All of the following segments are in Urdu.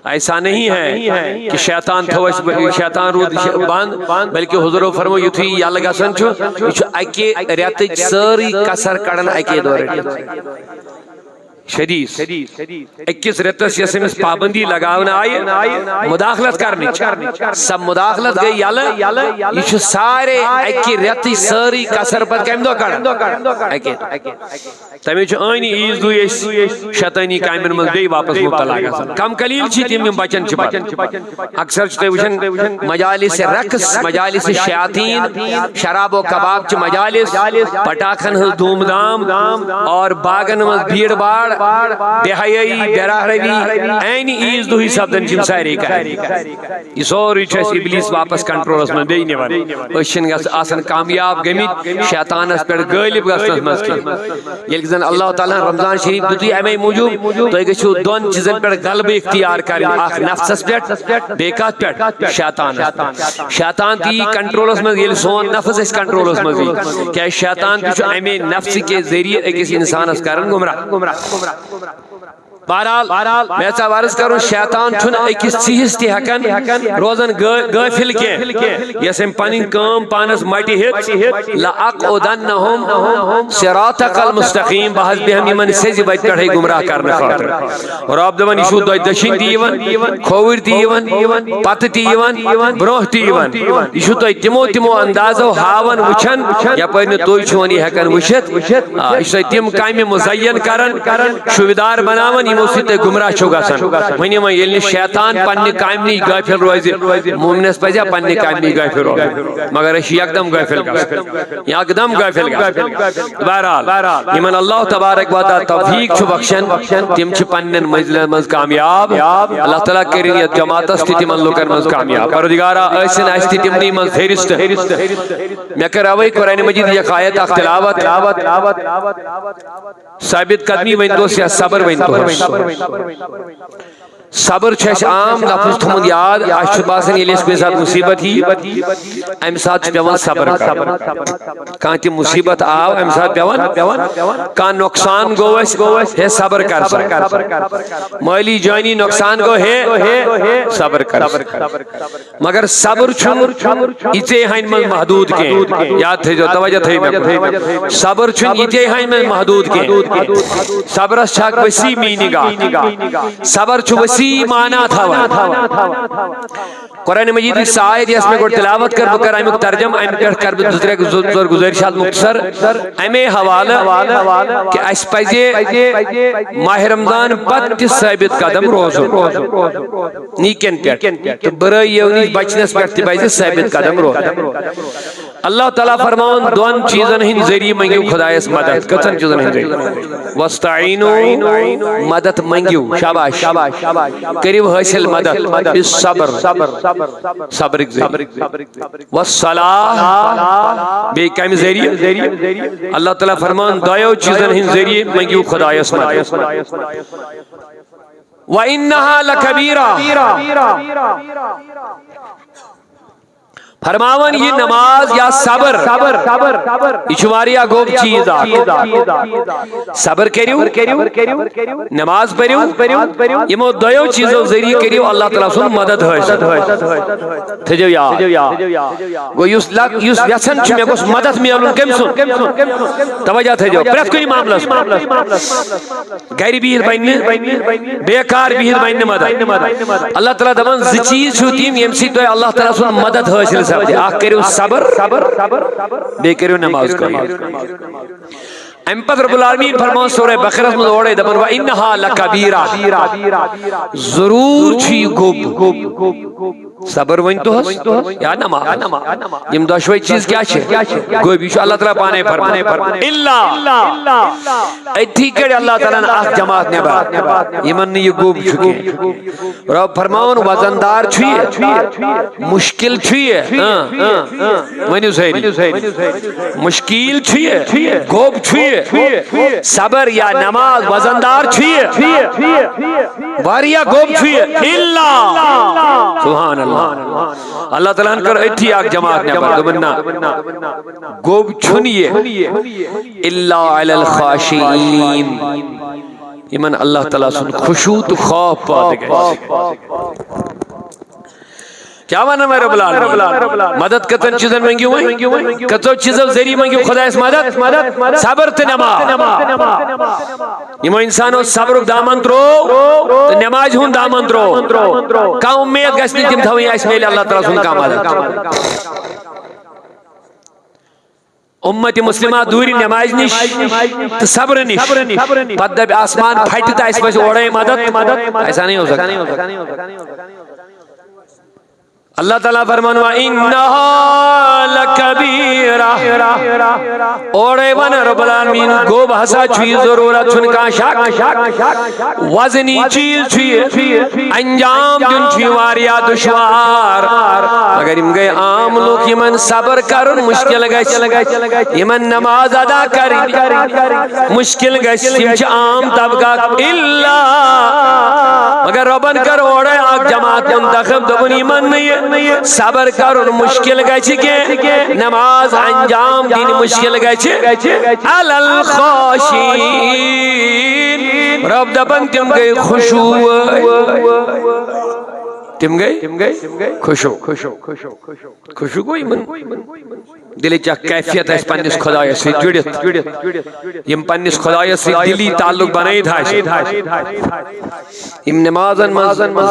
ایسا نہیں ہے کہ شیطان تھوش شیطان رود بند بلکہ حضور فرمو یتھی یل گژھان چھُ یہ چھُ اکہِ رٮ۪تٕچ سٲرٕے کسر کڑان اکے دۄہ رٔٹِتھ شدیث اکس رتس یس امس پابندی لگاون آئی مداخلت کرنے سب مداخلت گئی یل یہ سارے اکی رتی ساری کسر پت کم دو کڑ تمہیں آئینی عیز دو شیطانی کامن من بی واپس مبتلا گژھان کم قلیل چھ تم بچن اکثر تھی وچھان مجالس رقص مجالس شیاطین شراب و کباب چھ مجالس پٹاخن ہز دھوم دھام اور باغن من بھیڑ باڑ بے حیائی بے راہ روی این عیز دہی سپدن چھ سارے کر یہ سوری چھ ابلیس واپس کنٹرولس من بی نوان اشن گژھ آسن کامیاب گمت شیطانس پہ غالب گژھنس مز یل زن اللہ تعالیٰ رمضان شریف دتھی امی موجوب تھی گھو دون چیزن پہ غلبہ اختیار کریں اخ نفسس پہ بی کت پہ شیطان تی کنٹرولس مز یل سون نفس اس کنٹرولس مز کیا شیطان تہ امی نفس کے ذریعے اکس انسانس کرن گمراہ بہرحال میں عرض کروں شیطان چھن اکس چیز تہ ہکن روزن غافل کی یس ام پنن کام پانس مٹی ہت لاقعدنہم صراطک المستقیم بہت بہم یمن سیز وت پٹھے گمراہ کرنے خاطر اور آپ دپان یہ چھو دشن تہ یوان کھوور تہ یوان پتہ تہ یوان برونہ تہ یوان یہ چھو تمو اندازو ہاون وچھن یپر نہ تُہۍ چھون یہ ہکن وچھت یہ چھو تم کامہ مزین کرن شویدار بناون یمو سۭتۍ گمراہ چھو گژھان ونی وۄنۍ ییٚلہِ نہٕ شیطان پننہِ کامہِ نِش غٲفِل روزِ مومنس پزیا پننہِ کامہِ نِش غٲفِل روزُن مگر أسۍ چھِ یکدم غٲفِل گژھان یکدم غٲفِل گژھان بہرحال یمن اللہ تبارک و تعالیٰ توفیق چھُ بخشان تم چھِ پننٮ۪ن منزلن منٛز کامیاب اللہ تعالیٰ کٔرِنۍ یتھ جماعتس تہِ تِمن لُکن منٛز کامیاب پروردگارا ٲسِن اَسہِ تہِ تِمنٕے منٛز فہرست مےٚ کٔر اوے قرآن مجید یک آیت اکھ تلاوت ثابت قدمی ؤنۍتوس یا صبر ؤنۍتوس صبر چھ عام لفظ تھومت یاد اس باسان یل اس سات مصیبت ہی ام سات پیوان صبر کان تہ مصیبت آو ام سات پیوان کان نقصان گو ہے صبر کر مالی جانی نقصان گو ہے صبر کر مگر صبر یتے ہن من محدود کی یاد تھے جو توجہ تھے میں صبر یتے ہن من محدود کی صبرس چھک وسیع میننگ صبر چھ وسیع معنی تھا قرآن مجید کی آیت یس میں گوڑ تلاوت کر بکر امیک ترجم امیک پیٹ کر دوسرے زور گزارشات مختصر امی حوالہ کہ اس پزے ماہ رمضان پت تہ ثابت قدم روزن نیکن پیٹ تو برائیو نش بچنس پیٹ تہ پزے ثابت قدم روزن اللہ تعالیٰ فرمان دون چیزن ہند ذریعہ منگیو خدایس مدد کتن چیزن ہند ذریعہ وستعینو مدد منگیو شاباش کریو حاصل مدد بالصبر صبر والصلاة بے کم ذریعہ اللہ تعالیٰ فرمان دایو چیزن ہند ذریعہ منگیو خدایس مدد وَإِنَّهَا لَكَبِيرًا فرماون یہ نماز یا صبر یہ چماریا گوب چیز صبر کریو نماز پڑھیو یمو دیو چیزوں ذریعے کریو اللہ تعالیٰ سن مدد حاصل تھجو یا گو یس یسن چھ میں گوس مدد میلن کم سن توجہ تھجو پرت کوئی معاملہ گھر بہت بننے بیکار بہت بننے مدد اللہ تعالیٰ دپان ز چیز چھو تیم یم سی تو اللہ تعالیٰ سن مدد حاصل آخ کریو صبر بے کریو نماز کا ام پت رب العالمین فرمان سورہ بقرہ میں اوڑے دبن وَإِنَّهَا لَكَبِيرًا ضرور چھی گوب صبر ونتو ہس یا نماز یم دشوئی چیز کیا چھے گوئی بیشو اللہ تعالیٰ پانے فرمانے اللہ ایتھی کڑے اللہ تعالیٰ نے آخ جماعت نبا یمن نے یہ گوب چکے رب فرمان وزندار چھوئے مشکل چھوئے ونیو سہری مشکل چھوئے گوب چھوئے صبر یا نماز وزندار چھوئے واریا گوب چھوئے اللہ سبحان اللہ اللہ تعالیٰ کر ایتھی آگ جماعت نے پر دمنا گوب چھنیے اللہ علی الخاشعین یمن اللہ تعالیٰ سن خشوع تو خوف پاد گئے کیا وانا میں رب العالمین مدد کتن چیزن منگیو ہیں کتو چیزو ذریع منگیو خدا اس مدد صبر تے نماز یمو انسانو صبر دامن ترو تو نماز ہون دامن ترو کا امید گشتی تم تھوئی اس میلے اللہ تعالیٰ سن کا مدد امت مسلمہ دوری نماز نش تو صبر نش پد دب آسمان پھٹتا اس وجہ اوڑے مدد ایسا نہیں ہو سکتا اللہ تعالیٰ فرمان وَإِنَّهَا لَكَبِيرَةٌ اوڑے ون رب العالمین گو بحثا چوئی ضرورت چھن کا شک وزنی چیز چھوئی انجام جن چھوئی واریا دشوار اگر ام گئے عام لوگ یمن صبر کرن مشکل گئے یمن نماز ادا کرن مشکل گئے یم چھ عام طبقہ اللہ مگر ربن کر اوڑے آگ جماعت منتخب دبن یمن نہیں صبر کرن مشکل گئے کہ نماز انجام دین مشکل گئے علی الخاشین رب دبن تم گئے تم گئے خوشو گوئی من دلی چاہ کیفیت ہے اس پنیس خدای سے جڑت یم پنیس خدای سے دلی تعلق بنائی تھا یم نمازن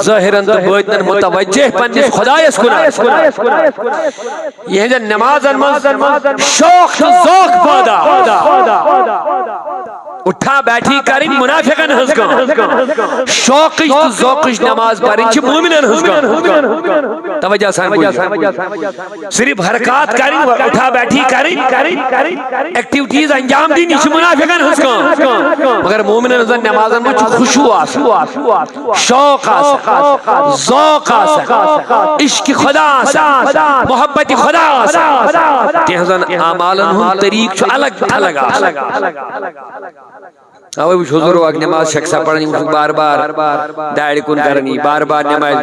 ظاہرن تو باطنن متوجہ پنیس خدای سے کنا یہ جن نمازن شوق ذوق پادا اٹھا بیٹھی کریں منافقن ہزگان شوقش تو ذوقش نماز پڑھیں چھ مومنن ہزگان توجہ سان بوجھ صرف حرکات کریں اٹھا بیٹھی کریں ایکٹیوٹیز انجام دینی چھ منافقن ہزگان مگر مومنن ہزگان نمازن میں چھ خشوع آسا شوق آسا ذوق آسا عشق خدا آسا محبت خدا آسا تیہزن آمالن ہم طریق چھ الگ آسا اوہ بھی حضور وقت نماز شخصہ پڑھنی بار بار دائڑ کن کرنی بار بار نماز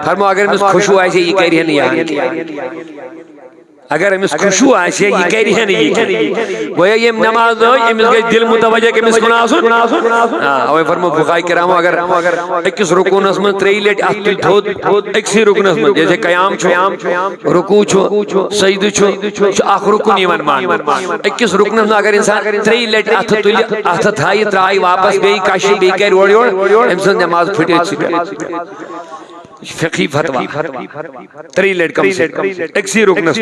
فرمو اگر ہم اس خوشو آئے سے یہ کہہ رہی ہے نہیں اگر ہم اس خوشو آئے سے یہ کہہ رہی ہے نہیں گویا یہ نماز ہو یہ مل گئی دل متوجہ کہ مس مناسن اوہ فرمو بخائی کرامو اگر اکس رکونس من تری لیٹ احتل تھود اکسی رکنس من جیسے قیام چھو رکو چھو سجد چھو آخ رکن ایمان مان اکس رکنس من اگر انسان تری لیٹ احتل تھائی ترائی واپس بے کاشی بے کہر وڑیوڑ امسان نماز پھٹے چھتے فقہی فتوہ تری لیٹ کم سے اکسی رکنس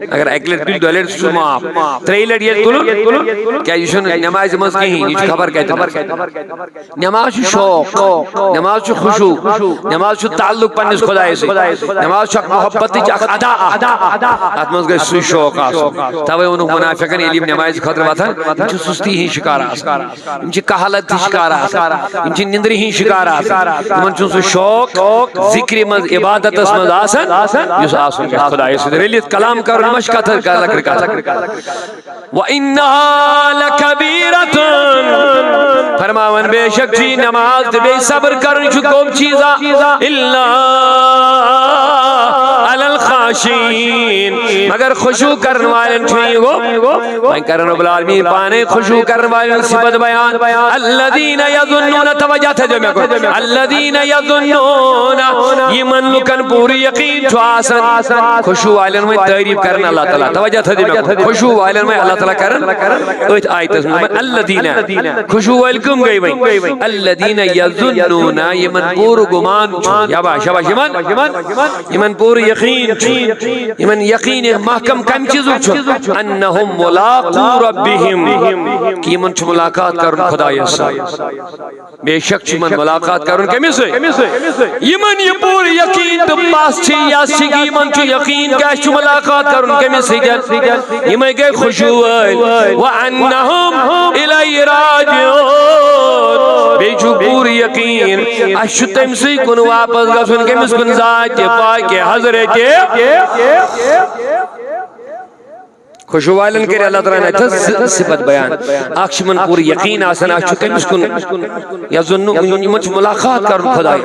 اگر ایک لیٹ دل دو لیٹ سماپ تری لیٹ یہ تلو کیا یہ شن نماز مز کہیں یہ خبر کہتے ہیں نماز شوق نماز خشوع نماز تعلق پنس خدای سے نماز محبت چاک ادا اتمز گئے سوی شوق آسو تاوے انہوں منافقن علیم نماز خطر وطن انچہ سستی ہی شکار آسا انچہ کحالت ہی شکار آسا انچہ نندری ہی شکار آسا انچہ سو شوق ذکری مز عبادت اس مز آسن جس آسن کے خدای سے ریلیت کلام کر مشکت کا لکر کا وَإِنَّهَا لَكَبِيرَةٌ فرماون بے شک چی نماز بے صبر کرن چو کوم چیزا اللہ علی الخاشین مگر خشوع کرن والن چھوئی گو میں کرن رب العالمین پانے خشوع کرن والن صفت بیان الذین یظنون توجہ تھا جمعہ کو الذین یظنون یہ من لکن پوری یقین چھو آسن خشوع والن میں تعریف کرن اللہ تعالیٰ توجہ تھا جمعہ کو خشوع والن میں اللہ تعالیٰ کرن ایت آیت اسم الذین خشوع والکم گئی بھئی الذین یظنون یہ من پور گمان چھو یا شاباش یہ من پور یقین چھو یہ من یقین محکم کم چیزو چھو انہم ملاقو ربہم کہ یہ من چھو ملاقات کرن خدای سے بے شک چھو من ملاقات کرن کمی سے یہ من یہ پور یقین تو پاس چھی یا سگی من چھو یقین کہ چھو ملاقات کرن کمی سے یہ من گئے خشوع وَأَنَّهُمْ إِلَيْهِ رَاجِعُونَ بے چھو پور یقین اشو تمسی کن واپس گسن کے مسکن ذات پاک حضرت خوشو والن کر اللہ تعالیٰ نے صفت بیان اکشمن پور یقین آسن اچھو کمس کن یظنو یمچ ملاقات کرن خدا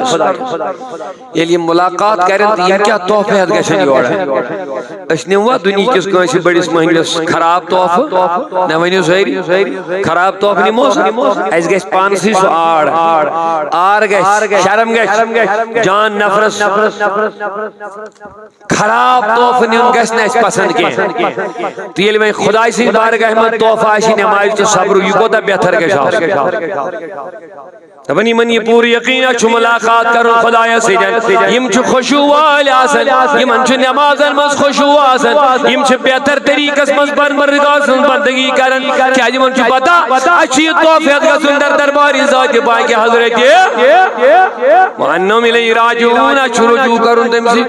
یلی ملاقات کرن یہ کیا تحفہ ہے گشن یور اس نے ہوا دنیا کس کو بڑس مہنگس خراب تحفہ نہ ونیو زہری خراب تحفہ نموس اس گس پانسی سو آر گس شرم گس جان نفرس خراب تحفہ نیون گس نہ اس پسند کی تیل میں خدای سے بارگاہ میں تحفہ آشی نماز تو صبر یہ کو دا بہتر گشا تبنی من یہ پوری یقین اچھو ملاقات کرو خدای سے یم چھ خشوع والی آسن یم انچو نماز مز خشوع آسن یم چھ بہتر طریقہ مز برمردگار سن بندگی کرن کیا یم انچو پتا اچھی تحفہ گسن در درباری ذات پاک کے حضرت وانہم الی راجعون اچھو رجوع کرن تمسی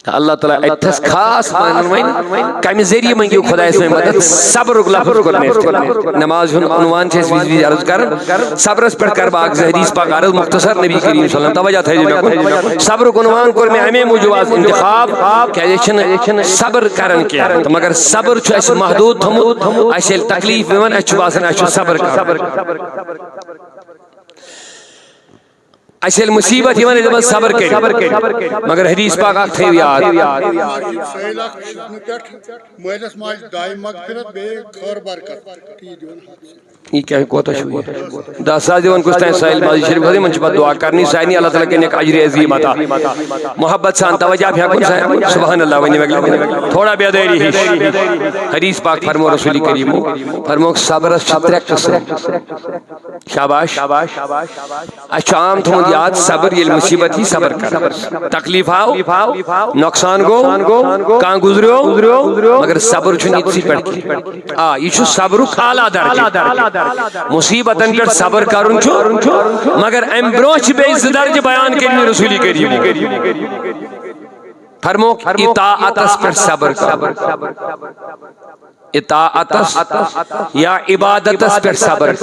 اللہ تعالیٰ اتھس خاص مانن کمی ذریعہ منگیو خدا اس میں مدد صبر لفظ کرنے نماز ہن عنوان سے اس ویز عرض کرن صبر اس پر کرباک حدیث پاک عرض مختصر نبی کریم صلی اللہ علیہ وسلم توجہ تھے جنہ صبر عنوان کر میں ہمیں موجود انتخاب کہ یہ صبر کرن کیا تو مگر صبر چھ اس محدود تھمود اصل تکلیف من اچ باسن اچ صبر اصل مصیبت یہ من صبر کرے مگر حدیث پاک اک تھے یاد یہ کیا کوتا شوئی دا ساز دیوان کچھ تین سائل ماضی شریف خدی من چپا دعا کرنی سائنی اللہ تعالیٰ کے نیک عجر عظیم عطا محبت سان توجہ بھی حکم سائن سبحان اللہ ونی مگلہ تھوڑا بیادیری ہی حدیث پاک فرمو رسولی کریمو فرمو صبر شترک قسم شاباش اچھا عام تھمود یاد صبر یہ مصیبت ہی صبر کر تکلیف آو نقصان گو کان گزریو مگر صبر چھو نیت سی پڑھ کی یہ چھو صبر کھالا درجہ مصیبتن پر صبر کرن چھو مگر امبروچ بیز درج بیان کرنی رسولی کریم فرمو اطاعتس پر صبر کر اطاعتس یا عبادتس پر صبر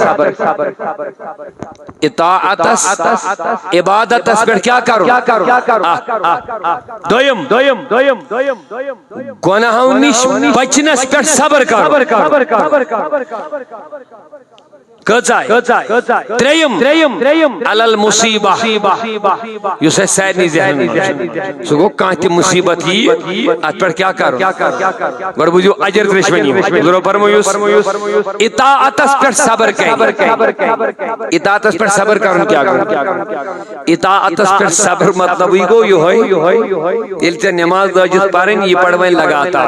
اطاعتس عبادتس پر کیا کرو دویم گناہوں نش بچنس پر صبر کرو تریم علل مصیبہ یہ سے سیدنی ذہن سو گو کانتی مصیبت ہی ات پر کیا کرو گوڑ بجو عجر درشمنی ضرور فرمویوس اطاعتس پر صبر کہیں اطاعتس پر صبر کرن کیا کرو اطاعتس پر صبر مطلب ہی گو یہ ہوئی علتے نماز داجت پارن یہ پڑھویں لگاتا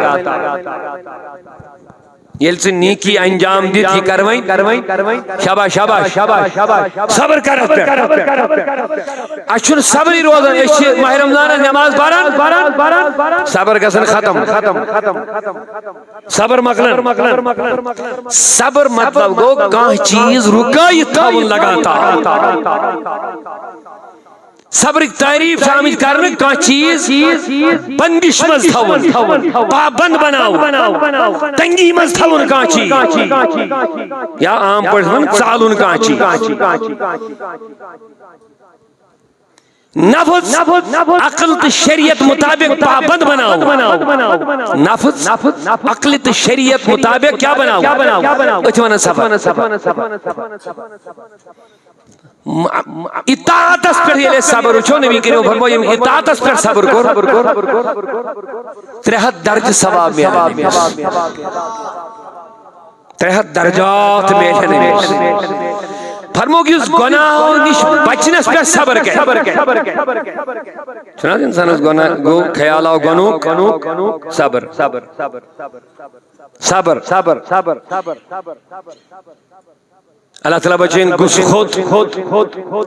یہ سے نیکی انجام دیت یہ کروائیں شاباش صبر کرت اچھن صبری روزن اچھی ماہ رمضان نماز باران صبر گسن ختم صبر مقلن صبر مطلب گو کان چیز رکائی تھاون لگاتا صبر تعریف شامل کرنے کا چیز بندش مز تھاون پابند بناو تنگی مز تھاون کا چیز یا عام پڑھن چالون کا چیز نفس عقل تو شریعت مطابق پابند بناو نفس عقل تو شریعت مطابق کیا بناو اچھوانا صبر اطاعتس پر یہ صبر چھو نبی کریم فرمائیم اطاعتس پر صبر کر 3 درج ثواب میں 3 درجات میں فرمو کہ اس گناہوں نش بچنس پر صبر کر چنانچہ انسان اس گناہ گو خیال آو گنو صبر اللہ تعالیٰ بچین گس خود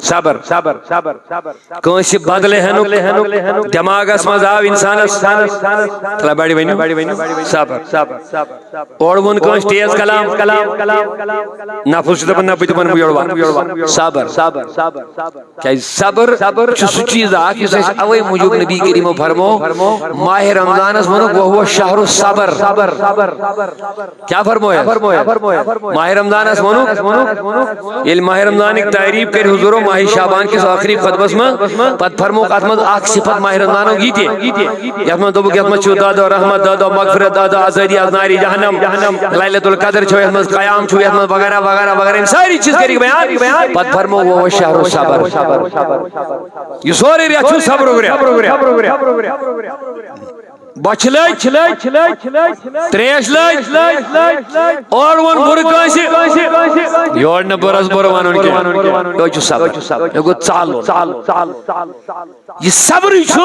صبر کونسی بدلے ہنو دماغ اس مذہب انسانس تعالیٰ بڑی بینیو صبر اور ون کونس تیز کلام نفس شدہ بن نبی تمن مویڑوا صبر کیا صبر چسو چیز آکی سے اوے موجود نبی کریم فرمو ماہ رمضان اس منو وہ شہر الصبر کیا فرمویا ماہ رمضان اس منو یل ماہ رمضان کی تعریف کر حضور ماہ شعبان کس آخری خطبس میں پت فرمو ات مز اخ صفت ماہ رمضان یہ یت مز دوبک یت مز داد و رحمت داد و مغفرت داد و آزادی از ناری جہنم لیلۃ القدر چھو یت مز قیام چھو یت مز وغیرہ وغیرہ وغیرہ ساری چیز کری بیان پت فرمو وہ شہر الصبر یہ سورے ریا چھو صبر گریا بچ لج تریش لج اور ون بر کانسی یور نہ برس بر ونن کی تو چھ صبر یہ گو چالو یہ صبر چھو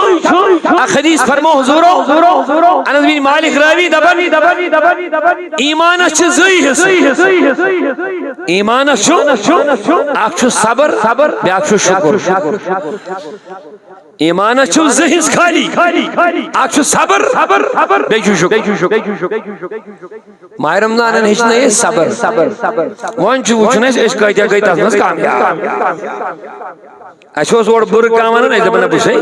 حدیث فرمو حضور انس بن مالک راوی دبن ایمان چھ زئی ایمان چھ اخ چھ صبر بیاکھ چھ شکر ایمان چھو ذہن خالی اخ چھ صبر بیچو شکر ماہ رمضان ہچن یہ صبر ون چھ وچھن اس کتیا گئی تس مز کامیاب اچھا اور بر کام ون دپن بچے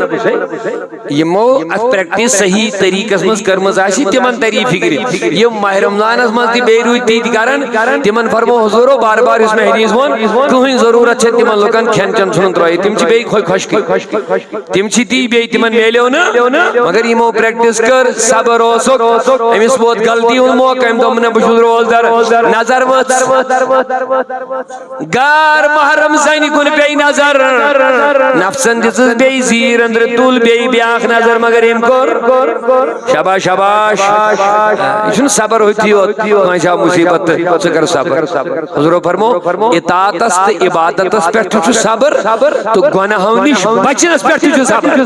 یمو ات پریکٹس صحیح طریقس مز کرمز آسی تمن تری فکر یم ماہ رمضان مز تہ بے روی تی کرن تمن فرمو حضور بار بار اس میں حدیث ون کہیں ضرورت چھ تمن لوکن کھین چن چھن ترائی تم چھ بے خشکی تم چھ تی بے تمن میلیو نا مگر یمو پریکٹس کر صبر اوسک امس ووت غلطی ہن موقع ام دم نہ بشو روزدار نظر وت گار محرم زنی کن بے نظر نفسن دس بے زیر اندر تول بے بیاخ نظر مگر ام کور شاباش شاباش یہ صبر ہوتی ہو مصیبت ذکر صبر حضور فرمو اطاعت است عبادت اس پہ چھ صبر تو گناہوں نش بچنس پہ چھ صبر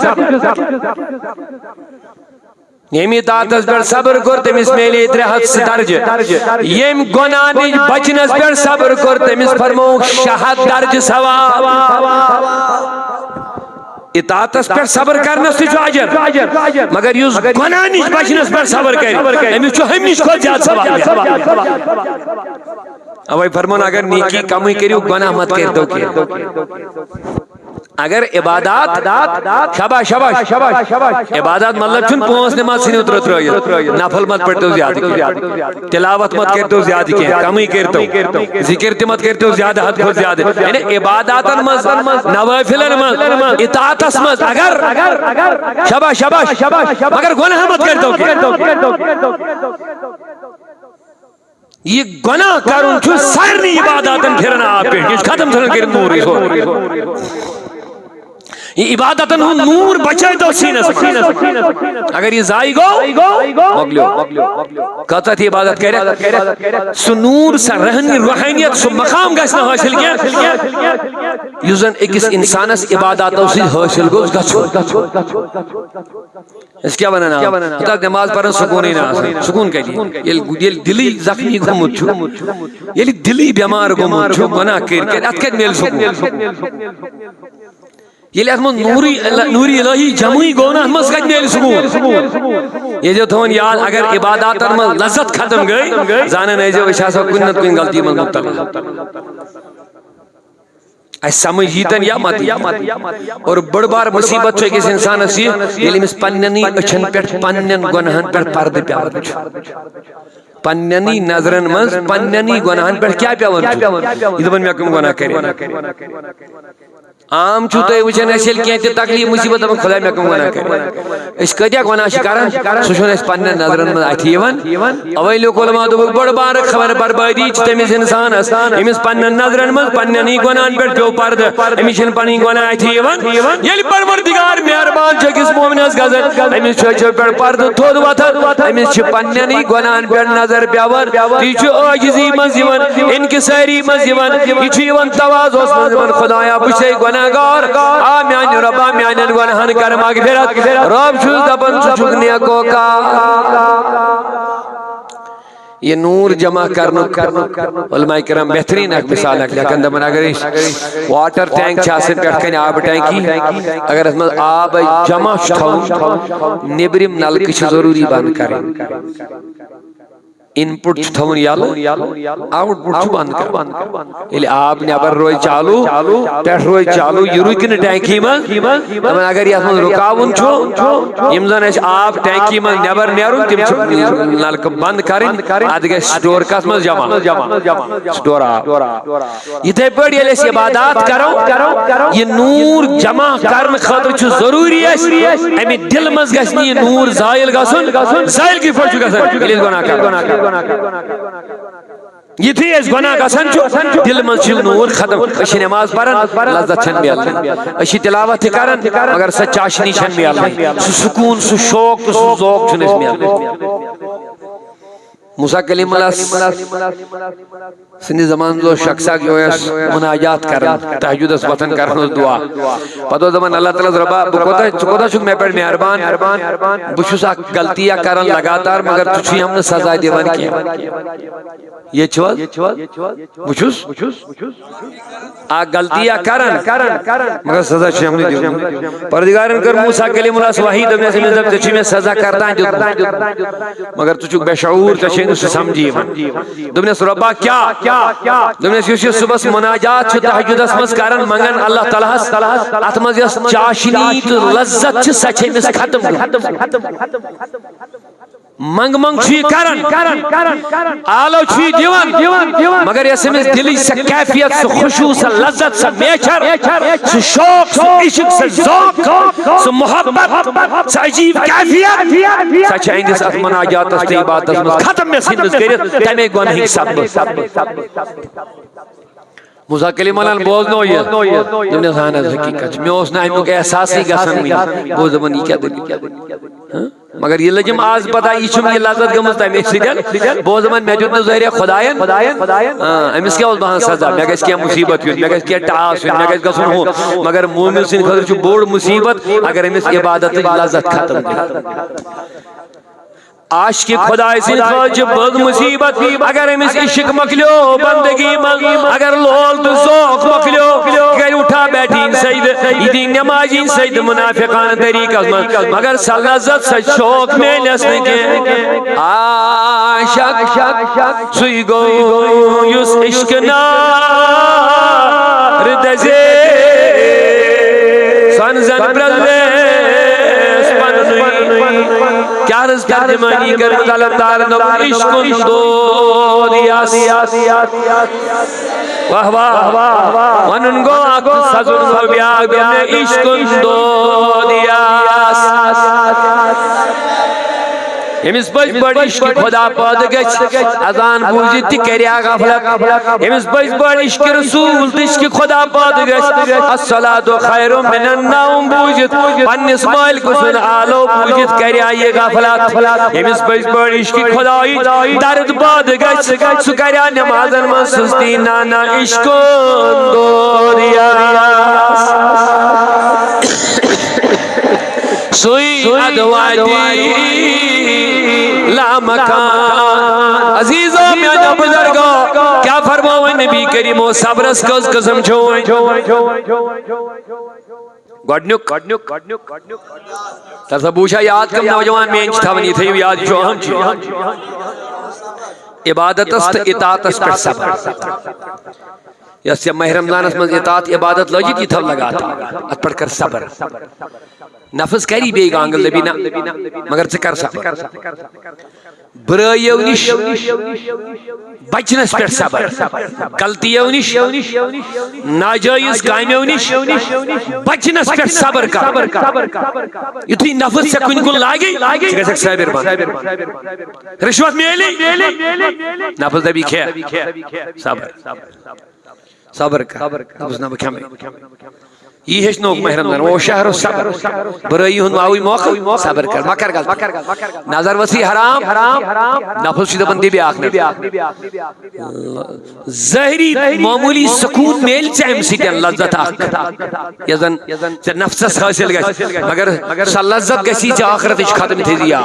یم اطاعت اس پہ صبر کر تمس میلے 300 درجہ یم گناہ نش بچنس پہ صبر کر تمس فرمو 100 درجہ ثواب اطاعت اس پر صبر کرنس تہ اجر مگر یس گناہ نش بچنس پر صبر کر امس چھ ہمیش کھت زیادہ ثواب اوے فرمان اگر نیکی کمی کریو گناہ مت کر دو کہ اگر عبادات شاباش شاباش عبادات مطلب چھن پانچ نماز سن اتر نفل مت پڑھتو زیادہ تلاوت مت کرتو زیادہ کی کمی کرتو ذکر مت کرتو زیادہ حد کھت زیادہ یعنی عباداتن مز نوافلن مز اطاعتس مز اگر شاباش شاباش مگر گناہ مت کرتو یہ گناہ کرن چھو سارنی عباداتن پھرنا آپ پہ ختم تھن کر نور یہ عبادتن ہوں نور بچائے تو سینس اگر یہ زائی گو مگلیو کہتا تھی عبادت کرے سو نور سا رہنی روحانیت سو مقام گھسنا حاصل کیا یوزن ایکس انسانس عبادات سے حاصل گو اس کیا بنانا تک نماز پڑھن سکون ہی نہ سکون کہتی یہ دلی زخمی گمت چھو یہ دلی بیمار گمت چھو گناہ کر اتکت میل سکون یہ لئے نوری الہی جمعی گونہ مز کج میل سکون یہ جو تھون یاد اگر عبادات میں لذت ختم گئی زانن ایجو اشاسا کنت کن غلطی من مبتلا اس سمجھ جیتن یا ماتی اور بڑ بار مصیبت چھو کس انسان اسی یہ لئے مس پننی اچھن پیٹ پنن گنہن پیٹ پرد پیاور چھو پننی نظرن مز پننی گنہن پیٹ کیا پیاور چھو یہ دبن میں کم گناہ کرے عام چھوٹے وچھن ایسیل کہتے تکلیف مصیبت اب خدا میں کم گناہ کرے اس کدیا گناہ شکارن سوچون اس پنن نظرن میں آتی ایوان اوی لوگ علماء دو بڑ بار خبر بربادی چھتے میں انسان اس امیس پنن نظرن میں پننی گناہ پر پیو پرد امیشن پنی گناہ آتی ایوان یلی پروردگار مہربان چھو کس مومن اس گزر امیس چھو پر پرد تھود واتا امیس چھو پننی گناہ پر نظر پیاور تیچو آجزی مزیون انکساری مزیون تیچو ایوان تواز اس مزیون خدایا بچے گناہ گار آمیان ربا میانن گناہن کر مغفرت رب چھو دبن چھکنیا کو کا یہ نور جمع کرنا علماء کرام بہترین ایک مثال ہے لیکن دمن اگر اس واٹر ٹینک چھاسن پیٹ کنی آب ٹینکی اگر اس میں آب جمع چھو نیبریم نلکی چھ ضروری بند کریں input thaun yalu output chu band kar ele aap nebar roy chalu pet roy chalu yurukne tanki man agar yas man rukavun chu yim zan es aap tanki man nebar nerun tim chu nalka band karin adge store kas man jama store ithai pad ele es ibadat karo ye noor jama karne khatir chu zaruri es emi dil maz gasni noor zail gasun zail ki fol chu gasan ele gona kar یہ تھی اس گناہ گسن چھو دل من چھو نور ختم اچھی نماز پڑھن لذت چھن میلن اچھی تلاوت کرن مگر سچاشنی چھن میلن سو سکون سو شوق سو ذوق چھن اس میلن موسیٰ کلیم اللہ سنی زمان دو شخصا کی ہوئے مناجات کرن تحجد اس وطن کرن اس دعا پتو زمان اللہ تعالیٰ ربا چکوتا چھو میں پڑھ مہربان بشوسا گلتیاں کرن لگاتار مگر تجھوی ہم نے سزا دیوان کیا یہ چھوز بشوس آ گلتیاں کرن مگر سزا چھوی ہم نے دیوان پردگارن کر موسیٰ کلیم اللہ سواہی دو میں سے مزد تجھوی میں سزا کرتا ہے مگر تجھو بے شعور تشین اسے سمجھی دمنے سربا کیا دمنے سیوشی صبح مناجات چھو تحجد اسمس کارن منگن اللہ تعالیٰ اتمز یس چاشنی تو لذت چھ سچے میں ختم منگ منگ چھوی کرن آلو چھوی دیوان مگر یہ سمیز دلی سے کیفیت سے خوشو سے لذت سے میچر سے شوق سے عشق سے ذوق سے محبت سے عجیب کیفیت سچ آئندس ات مناجات است عبادت است ختم میں سندس کریت تمہیں گوانہی سب موسیٰ کلیم اللہ بوزنو یہ دنیا سانت حقیقت میں اس نائموں کے احساسی گسن میں بوزمن یہ کیا دلی مگر یہ لجم آز پتا یہ چھم یہ لازت گمستا ہے میں سیدھل بوزمن میں جتنا ظاہر خدایان امیس کیا اس بہان سزا میں کہا اس کیا مصیبت ہوئی میں کہا اس کیا ٹاس ہوئی میں کہا اس کا سن ہو مگر مومن سن خدر چھو بوڑ مصیبت اگر امیس عبادت لازت ختم دے عاشق خدا سن خواج بد مصیبت اگر امیس عشق مکلیو بندگی مگ اگر لول تو ذوق مکلیو کہ اٹھا بیٹھین سید ایدی نمازین سید منافقان طریقہ مگر سلازت سچ شوق میں لسن کے عاشق سوئی گو یس عشق نار دزے سنزن پرزویس کیا رز ترجمانی کرمت اللہ تعالیٰ نو عشق دو دیاس واہ واہ ونن گو آکو سزن گو بیاگ دمنے عشق دو دیاس امس پز بڑ عشق خدا پاد گچ اذان بوزت تہ کریا غفلت امس پز بڑ عشق رسول عشق خدا پاد گچ الصلاۃ خیر من النوم بوزت پنس مال کسن آلو بوزت کریا یہ غفلت امس پز بڑ عشق خدائی درد پاد گچ سو کریا نمازن من سستی نانا عشق دوریا سوئی ادوادی لا مکان عزیزوں میاں بزرگوں کیا فرماؤں نبی کریم و صبرس کس قسم چھوئیں گوڑنک ترسا بوچھا یاد کم نوجوان میں انچ تھا ونی تھے یاد جو ہم چی عبادت است اطاعت است پر صبر یا سیا ماہ رمضان اس میں اطاعت عبادت لوجی تھی تھا لگا تھا ات پڑھ کر صبر نفس کری بے گانگل لبینا مگر چکر صبر برائیو نش بچنس پر صبر غلطیو نش ناجائز کامیو نش بچنس پر صبر کا یتھی نفس سے کن کن لاگی چکر صبر بند رشوت میلی نفس دبی کھیا صبر صبر کا نفس نہ بکھیا میں یہ ہے نوک محرم دن وہ شہر و صبر برائی ہن واوی موقع صبر کر مکر گل نظر وسیع حرام نفس شدہ بندی بھی آخر ظاہری معمولی سکون میل چاہم سیدن لذت آخر یزن نفس حاصل گئے مگر سا لذت گسی چا آخرت اش ختم تھی دیا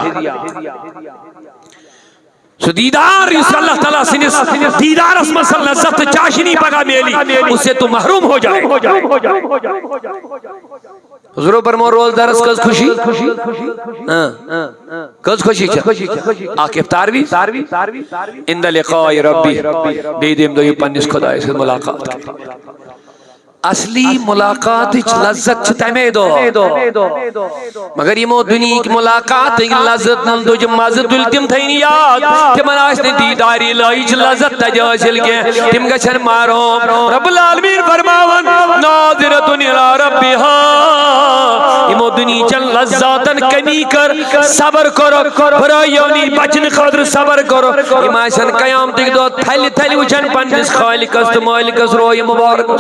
سو دیدار اس اللہ تعالیٰ سنس دیدار اس مسل لذت چاشنی پگا میلی اس سے تو محروم ہو جائے حضور فرمو روزدارس کس خوشی کس خوشی چھ اخ افطار بھی عند لقاء ربی بیدیم دو پنس خدای سے ملاقات اصلی ملاقات لذت چھ تمے دو مگر یمو دنیا کی ملاقات لذت نل دو جو مزہ تل تم تھین یاد تمن آس دیداری لائی لذت تجا حاصل کی تم گھن مارو رب العالمین فرماون ناظرۃ الی ربها یمو دنیا چن لذاتن کمی کر صبر کرو برائیو نی بچن خاطر صبر کرو یم آسن قیامت دو تھل تھل وچن پنس خالقس تو مالکس روی مبارک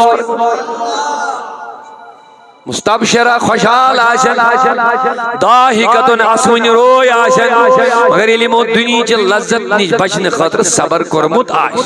مستبشرہ خوشحال آشن داہکتن اسون روی آشن مگر علم و دنیا چل لذت نیش بچن خاطر صبر کرمت آش